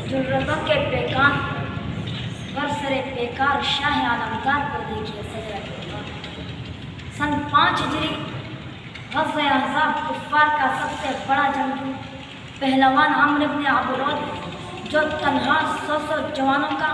जुर्रतों के पेकान बरसरे पेकार शाह आलमदार को देखिए सजरा। सन 5 हिजरी ग़ज़वे अहज़ाब कुफ़ार का सबसे बड़ा जंगी पहलवान अम्र इब्न अबूरौद जो तन्हा 100 जवानों का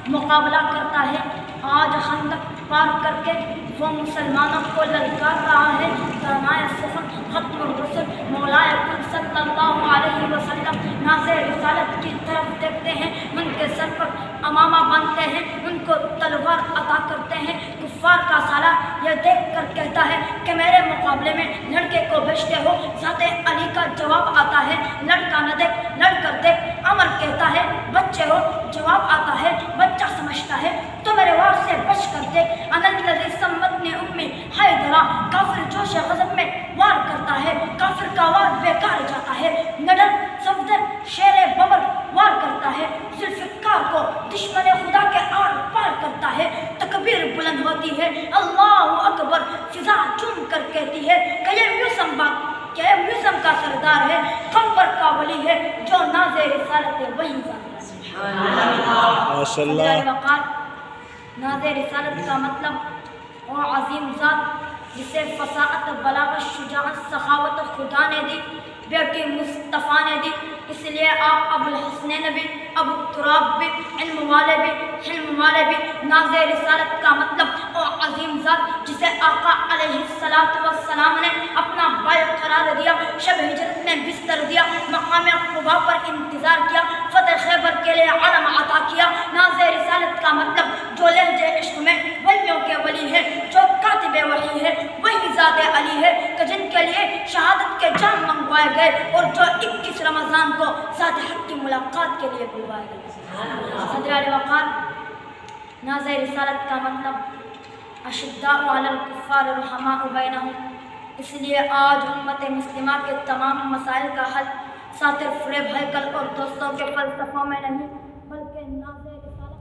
मुकाबला करता है, आज खंदक पार करके वो मुसलमानों को ललकार रहा है। दानाए सुखन खत्मुर रसूल मौलाए कुल सल्लल्लाहु अलैहि वसल्लम नाज़े रिसालत की तरफ देखते हैं, उनके सर पर अमामा बांधते हैं, उनको तलवार अता करते हैं। कुफ़ार का सालार यह देख कर कहता है कि मेरे मुकाबले में लड़के को भेजते हो। ज़ाते अली का जवाब आता है, लड़का न देख लड़ कर देख। अमर कहता है, बच्चे हो। जवाब आता है, बच्चा समझता है तो मेरे वार से बच कर देख। अनल्लज़ी सम्मतनी उम्मी हैदरा, काफिर जोश गज़ब में वार करता है, काफिर का वार बेकार जाता है। नडर सफदर शेर बबर वार करता है, जुल्फ़िकार को दुश्मन खुदा के आर पार करता है। तकबीर बुलंद होती है, अल्लाहु अकबर फिजा चूम कर कहती है कि ये म्यूज़म का सरदार है, कम्बर का वली है, जो नाज़े रिसालत वही वक़ार। नाज़े रिसालत का मतलब वो अजीम ज़ात जिसे फसाअत बलागत शुजाअत सखावत खुदा ने दी, बेटी मुस्तफ़ा ने दी। इसलिए आप अबुल हसनैन भी, अबू तुराब भी, इल्म वाले भी, हिल्म वाले भी। नाज़े रिसालत का मतलब वो अजीम ज़ात जिसे आका अलैहिस्सलातु वस्सलाम ने अपना बायत करार दिया, शब हिजरत में बिस्तर दिया, मकाम कुबा पर इंतज़ार किया, फ़तह खैबर के लिए अलम अता किया। नाज़े रिसालत का मतलब जो लहजे इश्क़ में वलियों के वली है, जो कातिबे वही है, वही ज़ाते अली है कि जिनके लिए शहादत के जाम मंगवाए गए और जो 21 रमज़ान को ज़ाते हक़ की मुलाकात के लिए बुलवाए गए। सदर वक़ार, नाज़े रिसालत का मतलब अशिद्दाउ अलल कुफ़्फ़ार रुहमाउ बैनहुम। इसलिए आज उम्मत मुस्लिमा के तमाम मसाइल का हल सातिर फ़रेब हैकल और दोस्तों के फ़लसफ़ों में नहीं, बल्कि नाज़े रिसालत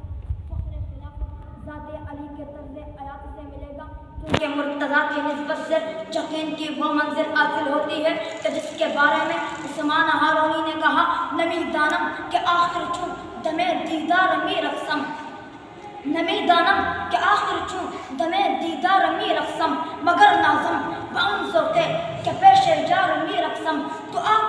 फ़ख्र खिलाफत ज़ाते अली के तर्ज़े हयात से मिलेगा, क्योंकि मुर्तज़ा की निस्बत से यकीन की वो मंजिल हासिल होती है कि जिसके बारे में उस्मान हारूनी ने कहा, नमी दानम के आखिर चूँ दमे दीदार मी रक़सम। नमी दानम के आखिर चूँ दमे दीदार मी रक़सम, मगर नाज़म बाउन ज़ोते के पेश जार मी रक़सम। तो आप